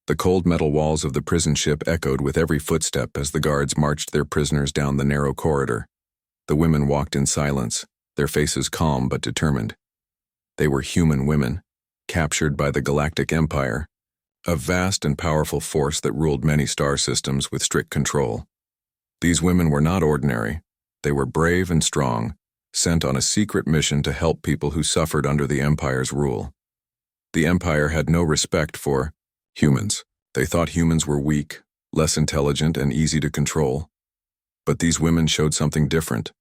The cold metal walls of the prison ship echoed with every footstep as the guards marched their prisoners down the narrow corridor. The women walked in silence, their faces calm but determined. They were human women, captured by the Galactic Empire, a vast and powerful force that ruled many star systems with strict control. These women were not ordinary. They were brave and strong, sent on a secret mission to help people who suffered under the Empire's rule. The Empire had no respect for humans. They thought humans were weak, less intelligent, and easy to control. But these women showed something different.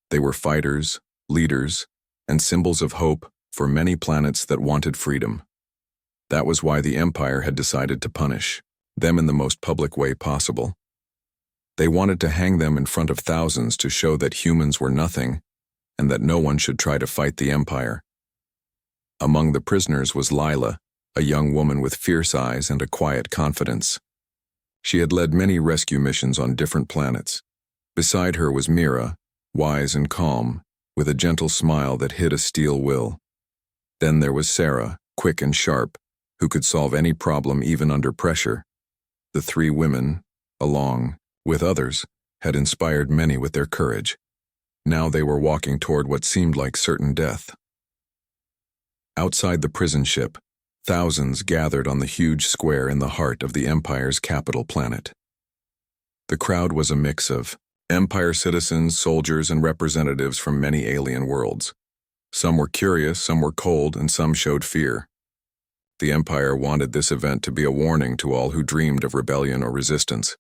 They were fighters, leaders, and symbols of hope for many planets that wanted freedom. That was why the Empire had decided to punish them in the most public way possible. They wanted to hang them in front of thousands to show that humans were nothing and that no one should try to fight the Empire. Among the prisoners was Lila, a young woman with fierce eyes and a quiet confidence. She had led many rescue missions on different planets. Beside her was Mira, wise and calm, with a gentle smile that hid a steel will. Then there was Sarah, quick and sharp, who could solve any problem even under pressure. The three women, along with others, had inspired many with their courage. Now they were walking toward what seemed like certain death. Outside the prison ship, thousands gathered on the huge square in the heart of the Empire's capital planet. The crowd was a mix of Empire citizens, soldiers, and representatives from many alien worlds. Some were curious, some were cold, and some showed fear. The Empire wanted this event to be a warning to all who dreamed of rebellion or resistance.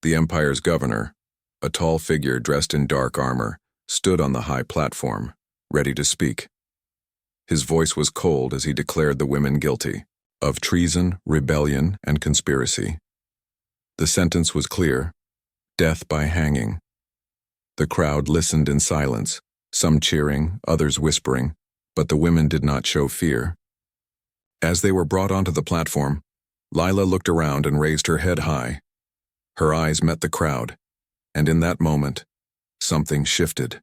The Empire's governor, a tall figure dressed in dark armor, stood on the high platform, ready to speak. His voice was cold as he declared the women guilty of treason, rebellion, and conspiracy. The sentence was clear: death by hanging. The crowd listened in silence, some cheering, others whispering, but the women did not show fear. As they were brought onto the platform, Lila looked around and raised her head high. Her eyes met the crowd, and in that moment, something shifted.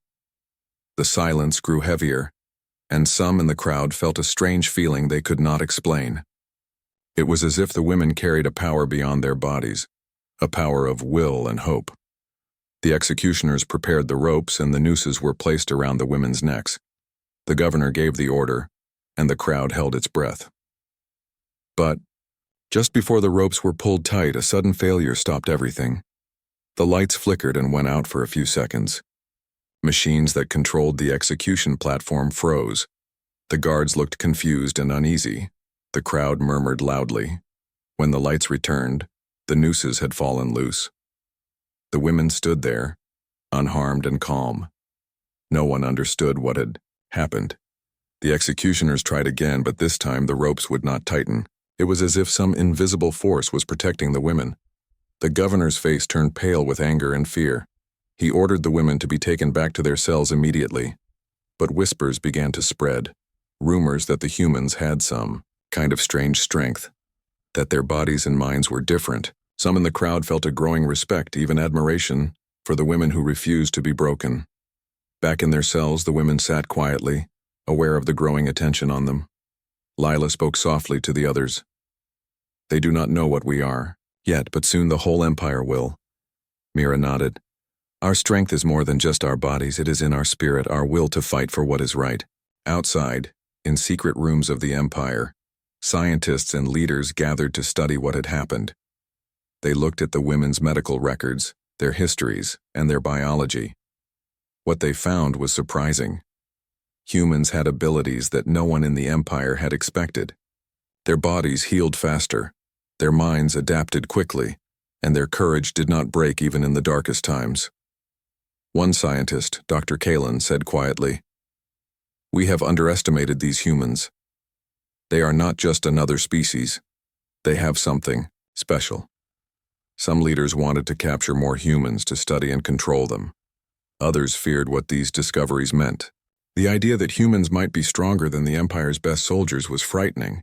The silence grew heavier, and some in the crowd felt a strange feeling they could not explain. It was as if the women carried a power beyond their bodies, a power of will and hope. The executioners prepared the ropes and the nooses were placed around the women's necks. The governor gave the order, and the crowd held its breath. But just before the ropes were pulled tight, a sudden failure stopped everything. The lights flickered and went out for a few seconds. Machines that controlled the execution platform froze. The guards looked confused and uneasy. The crowd murmured loudly. When the lights returned, the nooses had fallen loose. The women stood there, unharmed and calm. No one understood what had happened. The executioners tried again, but this time the ropes would not tighten. It was as if some invisible force was protecting the women. The governor's face turned pale with anger and fear. He ordered the women to be taken back to their cells immediately. But whispers began to spread, rumors that the humans had some kind of strange strength, that their bodies and minds were different. Some in the crowd felt a growing respect, even admiration, for the women who refused to be broken. Back in their cells, the women sat quietly, aware of the growing attention on them. Lila spoke softly to the others. "They do not know what we are yet, but soon the whole Empire will." Mira nodded. "Our strength is more than just our bodies, it is in our spirit, our will to fight for what is right." Outside, in secret rooms of the Empire, scientists and leaders gathered to study what had happened. They looked at the women's medical records, their histories, and their biology. What they found was surprising. Humans had abilities that no one in the Empire had expected. Their bodies healed faster, their minds adapted quickly, and their courage did not break even in the darkest times. One scientist, Dr. Kalin, said quietly, "We have underestimated these humans. They are not just another species. They have something special." Some leaders wanted to capture more humans to study and control them. Others feared what these discoveries meant. The idea that humans might be stronger than the Empire's best soldiers was frightening.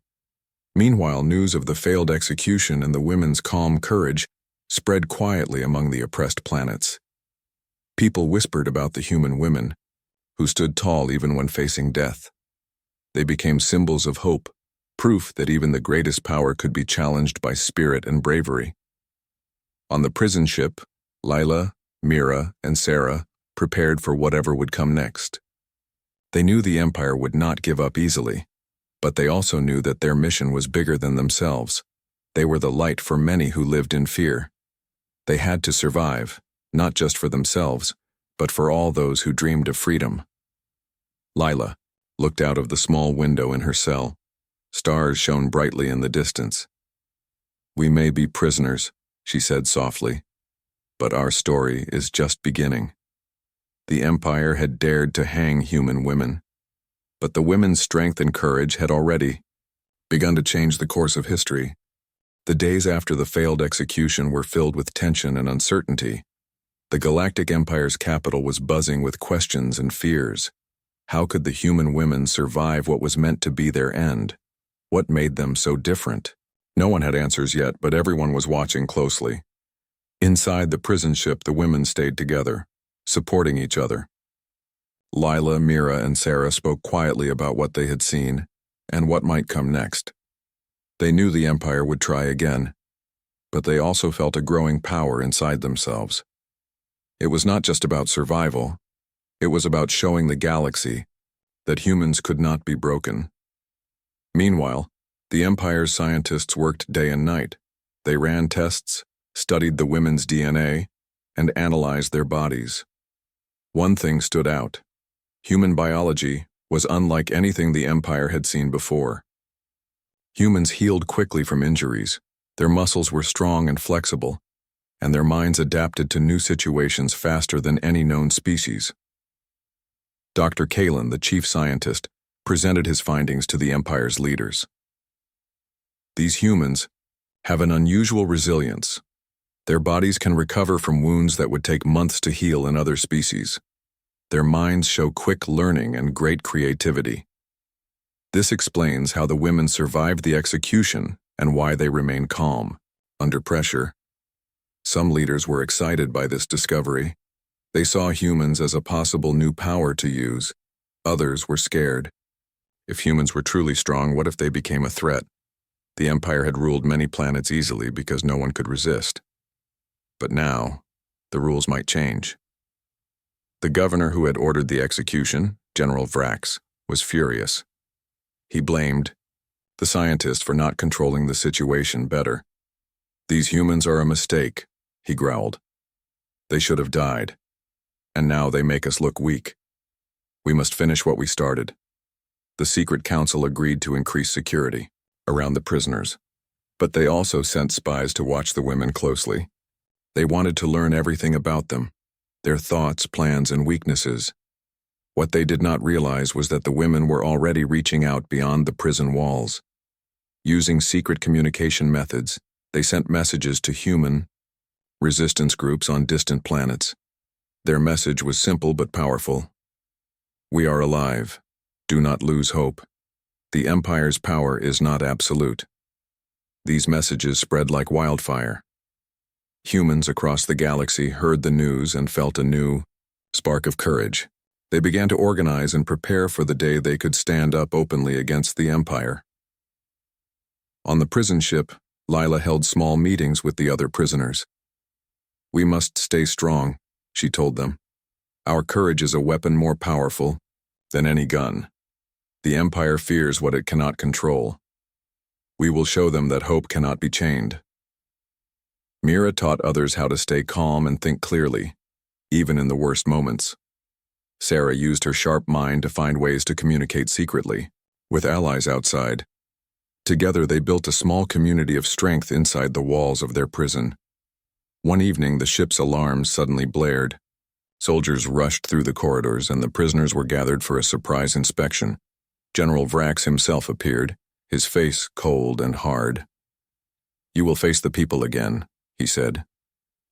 Meanwhile, news of the failed execution and the women's calm courage spread quietly among the oppressed planets. People whispered about the human women, who stood tall even when facing death. They became symbols of hope, proof that even the greatest power could be challenged by spirit and bravery. On the prison ship, Lila, Mira, and Sarah prepared for whatever would come next. They knew the Empire would not give up easily, but they also knew that their mission was bigger than themselves. They were the light for many who lived in fear. They had to survive, not just for themselves, but for all those who dreamed of freedom. Lila looked out of the small window in her cell. Stars shone brightly in the distance. "We may be prisoners," she said softly, "but our story is just beginning." The Empire had dared to hang human women, but the women's strength and courage had already begun to change the course of history. The days after the failed execution were filled with tension and uncertainty. The Galactic Empire's capital was buzzing with questions and fears. How could the human women survive what was meant to be their end? What made them so different? No one had answers yet, but everyone was watching closely. Inside the prison ship, the women stayed together, supporting each other. Lila, Mira, and Sarah spoke quietly about what they had seen and what might come next. They knew the Empire would try again, but they also felt a growing power inside themselves. It was not just about survival. It was about showing the galaxy that humans could not be broken. Meanwhile, the Empire's scientists worked day and night. They ran tests, studied the women's DNA, and analyzed their bodies. One thing stood out. Human biology was unlike anything the Empire had seen before. Humans healed quickly from injuries. Their muscles were strong and flexible, and their minds adapted to new situations faster than any known species. Dr. Kalen, the chief scientist, presented his findings to the Empire's leaders. "These humans have an unusual resilience. Their bodies can recover from wounds that would take months to heal in other species. Their minds show quick learning and great creativity. This explains how the women survived the execution and why they remain calm under pressure." Some leaders were excited by this discovery. They saw humans as a possible new power to use. Others were scared. If humans were truly strong, what if they became a threat? The Empire had ruled many planets easily because no one could resist. But now, the rules might change. The governor who had ordered the execution, General Vrax, was furious. He blamed the scientist for not controlling the situation better. "These humans are a mistake," he growled. "They should have died. And now they make us look weak. We must finish what we started." The Secret Council agreed to increase security around the prisoners, but they also sent spies to watch the women closely. They wanted to learn everything about them, their thoughts, plans, and weaknesses. What they did not realize was that the women were already reaching out beyond the prison walls. Using secret communication methods, they sent messages to human resistance groups on distant planets. Their message was simple but powerful. "We are alive. Do not lose hope. The Empire's power is not absolute." These messages spread like wildfire. Humans across the galaxy heard the news and felt a new spark of courage. They began to organize and prepare for the day they could stand up openly against the Empire. On the prison ship, Lila held small meetings with the other prisoners. "We must stay strong," she told them. "Our courage is a weapon more powerful than any gun. The Empire fears what it cannot control. We will show them that hope cannot be chained." Mira taught others how to stay calm and think clearly, even in the worst moments. Sarah used her sharp mind to find ways to communicate secretly, with allies outside. Together they built a small community of strength inside the walls of their prison. One evening, the ship's alarms suddenly blared. Soldiers rushed through the corridors, and the prisoners were gathered for a surprise inspection. General Vrax himself appeared, his face cold and hard. "You will face the people again," he said.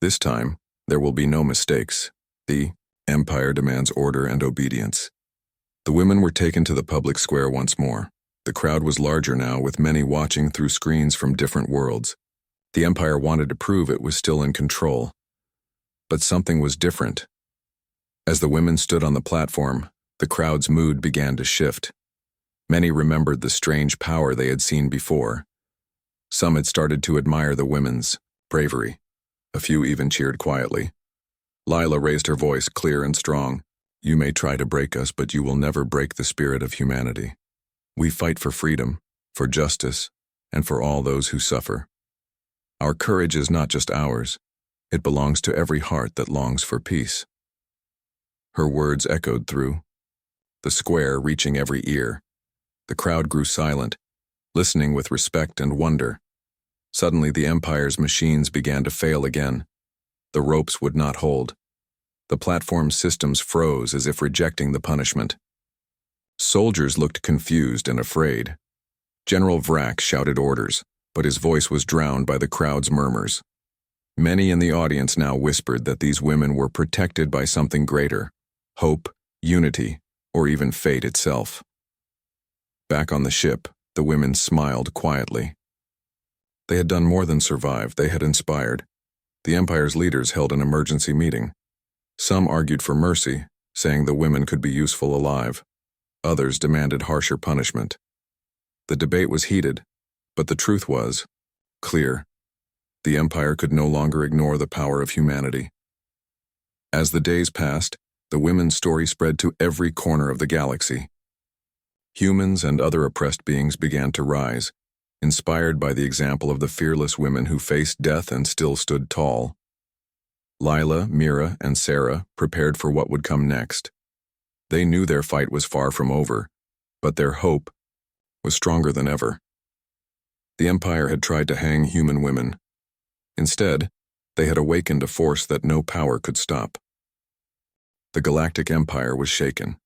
"This time, there will be no mistakes. The Empire demands order and obedience." The women were taken to the public square once more. The crowd was larger now, with many watching through screens from different worlds. The Empire wanted to prove it was still in control. But something was different. As the women stood on the platform, the crowd's mood began to shift. Many remembered the strange power they had seen before. Some had started to admire the women's bravery. A few even cheered quietly. Lila raised her voice clear and strong. "You may try to break us, but you will never break the spirit of humanity. We fight for freedom, for justice, and for all those who suffer. Our courage is not just ours. It belongs to every heart that longs for peace." Her words echoed through the square, reaching every ear. The crowd grew silent, listening with respect and wonder. Suddenly, the Empire's machines began to fail again. The ropes would not hold. The platform's systems froze as if rejecting the punishment. Soldiers looked confused and afraid. General Vrak shouted orders, but his voice was drowned by the crowd's murmurs. Many in the audience now whispered that these women were protected by something greater: hope, unity, or even fate itself. Back on the ship, the women smiled quietly. They had done more than survive, they had inspired. The Empire's leaders held an emergency meeting. Some argued for mercy, saying the women could be useful alive. Others demanded harsher punishment. The debate was heated, but the truth was clear. The Empire could no longer ignore the power of humanity. As the days passed, the women's story spread to every corner of the galaxy. Humans and other oppressed beings began to rise, inspired by the example of the fearless women who faced death and still stood tall. Lila, Mira, and Sarah prepared for what would come next. They knew their fight was far from over, but their hope was stronger than ever. The Empire had tried to hang human women. Instead, they had awakened a force that no power could stop. The Galactic Empire was shaken.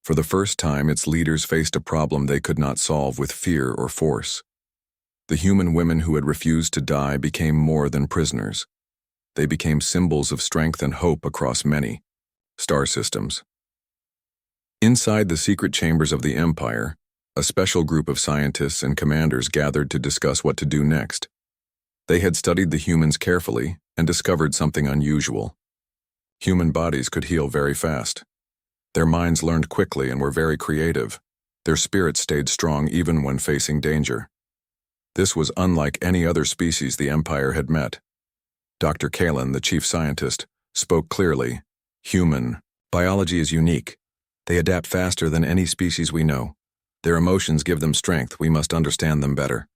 For the first time, its leaders faced a problem they could not solve with fear or force. The human women who had refused to die became more than prisoners. They became symbols of strength and hope across many star systems. Inside the secret chambers of the Empire, a special group of scientists and commanders gathered to discuss what to do next. They had studied the humans carefully and discovered something unusual. Human bodies could heal very fast. Their minds learned quickly and were very creative. Their spirits stayed strong even when facing danger. This was unlike any other species the Empire had met. Dr. Kalin, the chief scientist, spoke clearly. Human biology is unique. They adapt faster than any species we know. Their emotions give them strength. We must understand them better.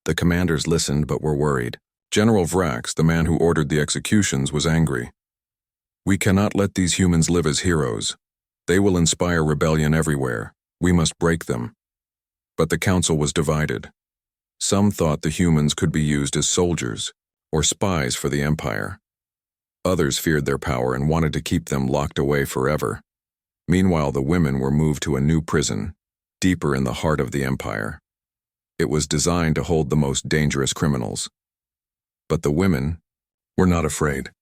The commanders listened but were worried. General Vrax, the man who ordered the executions, was angry. "We cannot let these humans live as heroes. They will inspire rebellion everywhere. We must break them." But the council was divided. Some thought the humans could be used as soldiers or spies for the Empire. Others feared their power and wanted to keep them locked away forever. Meanwhile, the women were moved to a new prison, deeper in the heart of the Empire. It was designed to hold the most dangerous criminals. But the women were not afraid.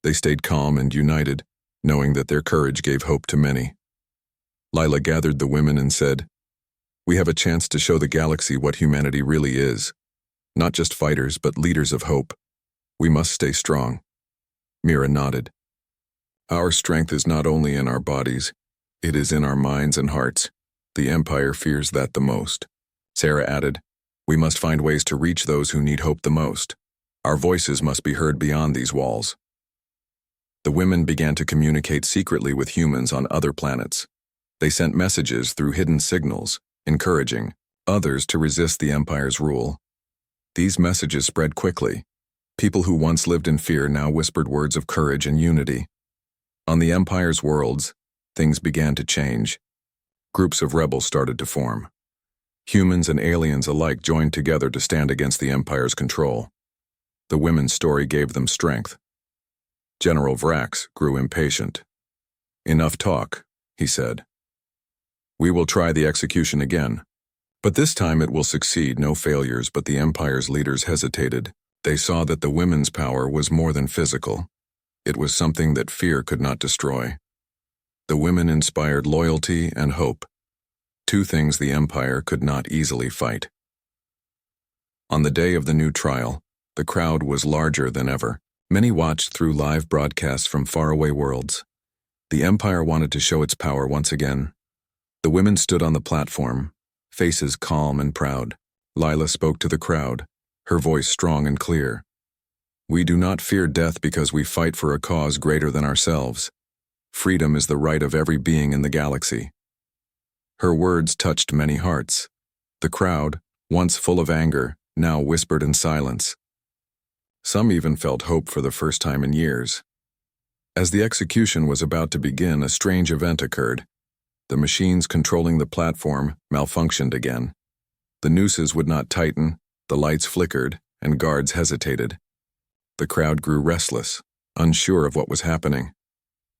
They stayed calm and united, knowing that their courage gave hope to many. Lila gathered the women and said, "We have a chance to show the galaxy what humanity really is. Not just fighters, but leaders of hope. We must stay strong." Mira nodded. "Our strength is not only in our bodies, it is in our minds and hearts. The Empire fears that the most." Sarah added, "We must find ways to reach those who need hope the most. Our voices must be heard beyond these walls." The women began to communicate secretly with humans on other planets. They sent messages through hidden signals, encouraging others to resist the Empire's rule. These messages spread quickly. People who once lived in fear now whispered words of courage and unity. On the Empire's worlds, things began to change. Groups of rebels started to form. Humans and aliens alike joined together to stand against the Empire's control. The women's story gave them strength. General Vrax grew impatient. "Enough talk," he said. "We will try the execution again. But this time it will succeed, no failures." But the Empire's leaders hesitated. They saw that the women's power was more than physical. It was something that fear could not destroy. The women inspired loyalty and hope, two things the Empire could not easily fight. On the day of the new trial, the crowd was larger than ever. Many watched through live broadcasts from faraway worlds. The Empire wanted to show its power once again. The women stood on the platform, faces calm and proud. Lila spoke to the crowd, her voice strong and clear. We do not fear death because we fight for a cause greater than ourselves. Freedom is the right of every being in the galaxy. Her words touched many hearts. The crowd, once full of anger, now whispered in silence. Some even felt hope for the first time in years. As the execution was about to begin, a strange event occurred. The machines controlling the platform malfunctioned again. The nooses would not tighten, the lights flickered, and guards hesitated. The crowd grew restless, unsure of what was happening.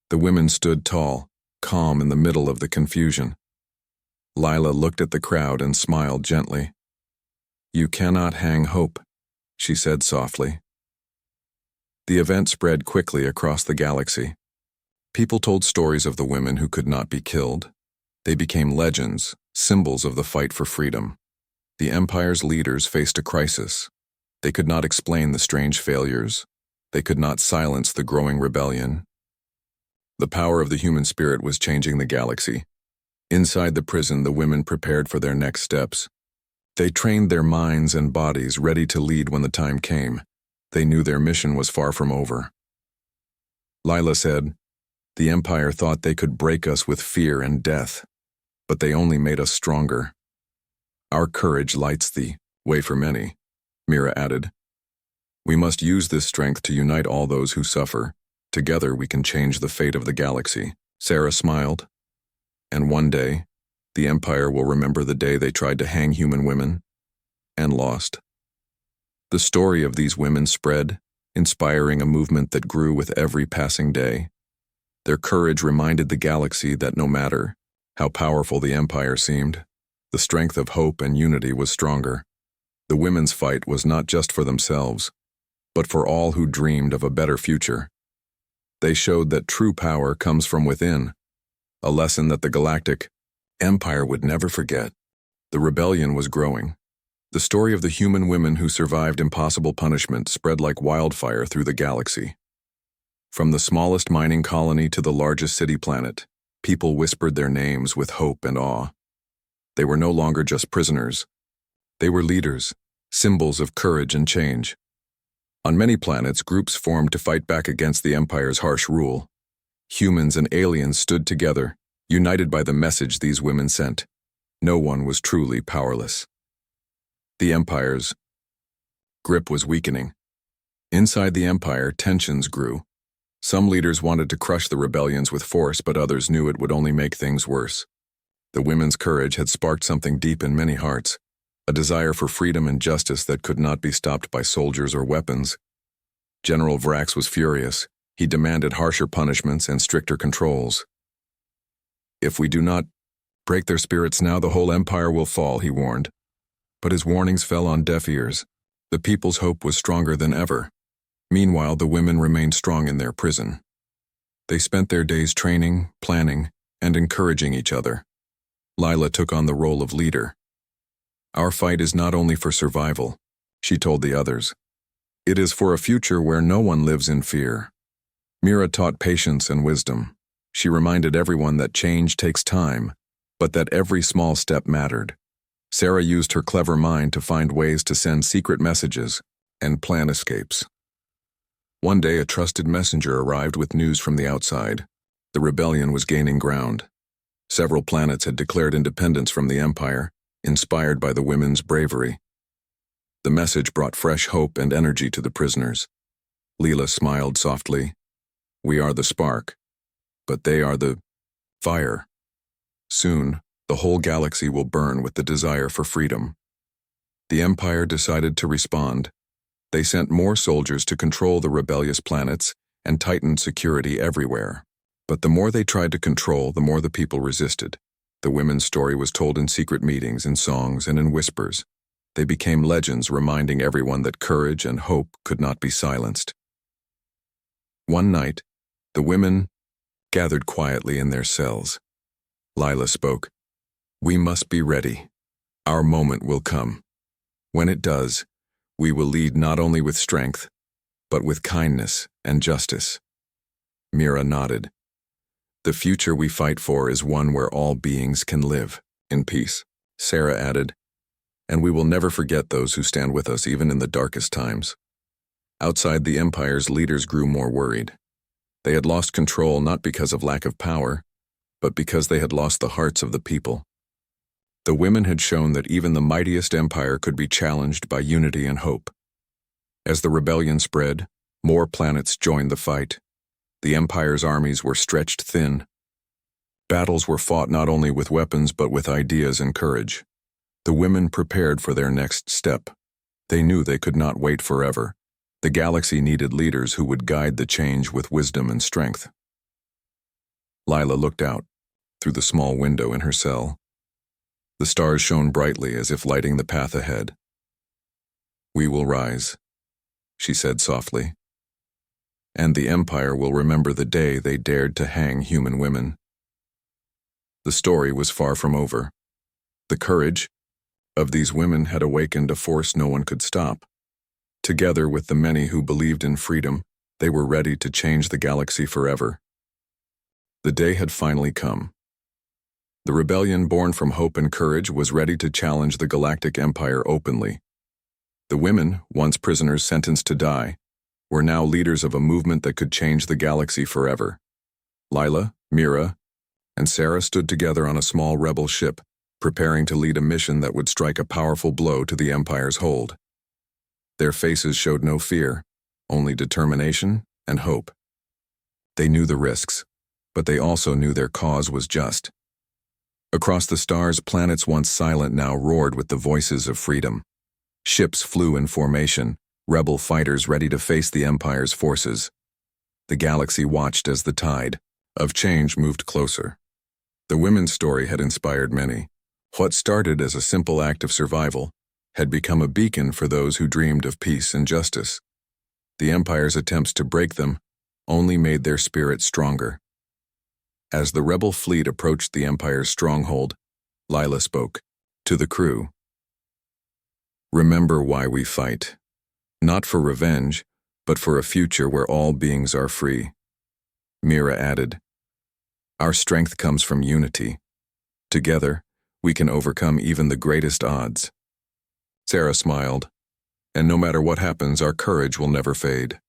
The women stood tall, calm in the middle of the confusion. Lila looked at the crowd and smiled gently. You cannot hang hope, she said softly. The event spread quickly across the galaxy. People told stories of the women who could not be killed. They became legends, symbols of the fight for freedom. The Empire's leaders faced a crisis. They could not explain the strange failures. They could not silence the growing rebellion. The power of the human spirit was changing the galaxy. Inside the prison, the women prepared for their next steps. They trained their minds and bodies ready to lead when the time came. They knew their mission was far from over. Lila said, "The Empire thought they could break us with fear and death, but they only made us stronger. Our courage lights the way for many," Mira added. "We must use this strength to unite all those who suffer. Together we can change the fate of the galaxy." Sarah smiled. "And one day, the Empire will remember the day they tried to hang human women and lost." The story of these women spread, inspiring a movement that grew with every passing day. Their courage reminded the galaxy that no matter how powerful the Empire seemed, the strength of hope and unity was stronger. The women's fight was not just for themselves, but for all who dreamed of a better future. They showed that true power comes from within, a lesson that the Galactic Empire would never forget. The rebellion was growing. The story of the human women who survived impossible punishment spread like wildfire through the galaxy. From the smallest mining colony to the largest city planet, people whispered their names with hope and awe. They were no longer just prisoners. They were leaders, symbols of courage and change. On many planets, groups formed to fight back against the Empire's harsh rule. Humans and aliens stood together, united by the message these women sent. No one was truly powerless. The Empire's grip was weakening. Inside the Empire, tensions grew. Some leaders wanted to crush the rebellions with force, but others knew it would only make things worse. The women's courage had sparked something deep in many hearts, a desire for freedom and justice that could not be stopped by soldiers or weapons. General Vrax was furious. He demanded harsher punishments and stricter controls. "If we do not break their spirits now, the whole Empire will fall," he warned. But his warnings fell on deaf ears. The people's hope was stronger than ever. Meanwhile, the women remained strong in their prison. They spent their days training, planning, and encouraging each other. Lila took on the role of leader. "Our fight is not only for survival," she told the others. "It is for a future where no one lives in fear." Mira taught patience and wisdom. She reminded everyone that change takes time, but that every small step mattered. Sarah used her clever mind to find ways to send secret messages and plan escapes. One day, a trusted messenger arrived with news from the outside. The rebellion was gaining ground. Several planets had declared independence from the Empire, inspired by the women's bravery. The message brought fresh hope and energy to the prisoners. Leela smiled softly. "We are the spark, but they are the fire. Soon, the whole galaxy will burn with the desire for freedom." The Empire decided to respond. They sent more soldiers to control the rebellious planets and tightened security everywhere. But the more they tried to control, the more the people resisted. The women's story was told in secret meetings, in songs, and in whispers. They became legends, reminding everyone that courage and hope could not be silenced. One night, the women gathered quietly in their cells. Lila spoke. "We must be ready. Our moment will come. When it does, we will lead not only with strength, but with kindness and justice." Mira nodded. The future we fight for is one where all beings can live in peace, Sarah added, and we will never forget those who stand with us even in the darkest times. Outside the Empire's leaders grew more worried. They had lost control not because of lack of power, but because they had lost the hearts of the people. The women had shown that even the mightiest empire could be challenged by unity and hope. As the rebellion spread, more planets joined the fight. The Empire's armies were stretched thin. Battles were fought not only with weapons but with ideas and courage. The women prepared for their next step. They knew they could not wait forever. The galaxy needed leaders who would guide the change with wisdom and strength. Lila looked out through the small window in her cell. The stars shone brightly as if lighting the path ahead. "We will rise," she said softly, "and the Empire will remember the day they dared to hang human women." The story was far from over. The courage of these women had awakened a force no one could stop. Together with the many who believed in freedom, they were ready to change the galaxy forever. The day had finally come. The rebellion born from hope and courage was ready to challenge the Galactic Empire openly. The women, once prisoners sentenced to die, were now leaders of a movement that could change the galaxy forever. Lila, Mira, and Sarah stood together on a small rebel ship, preparing to lead a mission that would strike a powerful blow to the Empire's hold. Their faces showed no fear, only determination and hope. They knew the risks, but they also knew their cause was just. Across the stars, planets once silent now roared with the voices of freedom. Ships flew in formation, rebel fighters ready to face the Empire's forces. The galaxy watched as the tide of change moved closer. The women's story had inspired many. What started as a simple act of survival had become a beacon for those who dreamed of peace and justice. The Empire's attempts to break them only made their spirit stronger. As the rebel fleet approached the Empire's stronghold, Lila spoke to the crew. "Remember why we fight. Not for revenge, but for a future where all beings are free." Mira added, "Our strength comes from unity. Together, we can overcome even the greatest odds." Sarah smiled, "And no matter what happens, our courage will never fade."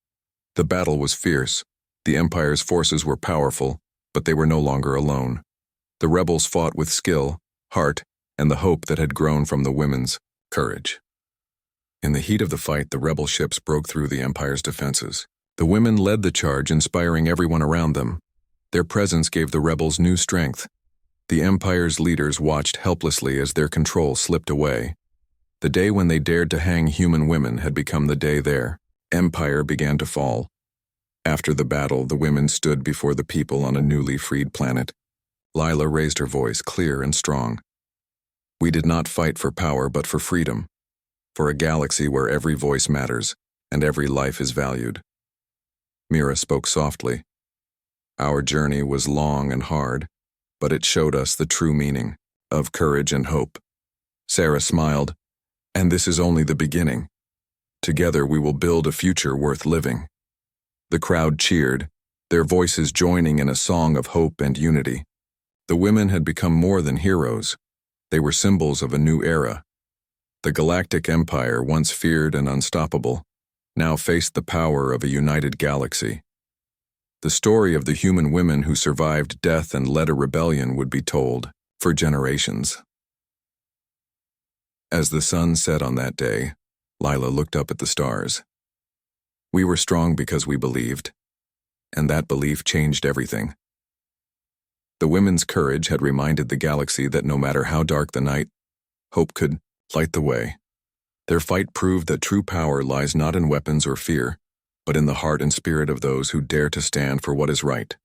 The battle was fierce. The Empire's forces were powerful, but they were no longer alone. The rebels fought with skill, heart, and the hope that had grown from the women's courage. In the heat of the fight, the rebel ships broke through the Empire's defenses. The women led the charge, inspiring everyone around them. Their presence gave the rebels new strength. The Empire's leaders watched helplessly as their control slipped away. The day when they dared to hang human women had become the day their empire began to fall. After the battle, the women stood before the people on a newly freed planet. Lila raised her voice, clear and strong. "We did not fight for power, but for freedom. For a galaxy where every voice matters and every life is valued." Mira spoke softly. "Our journey was long and hard, but it showed us the true meaning of courage and hope." Sarah smiled, "And this is only the beginning. Together we will build a future worth living." The crowd cheered, their voices joining in a song of hope and unity. The women had become more than heroes. They were symbols of a new era. The Galactic Empire, once feared and unstoppable, now faced the power of a united galaxy. The story of the human women who survived death and led a rebellion would be told for generations. As the sun set on that day, Lila looked up at the stars. We were strong because we believed, and that belief changed everything. The women's courage had reminded the galaxy that no matter how dark the night, hope could light the way. Their fight proved that true power lies not in weapons or fear, but in the heart and spirit of those who dare to stand for what is right.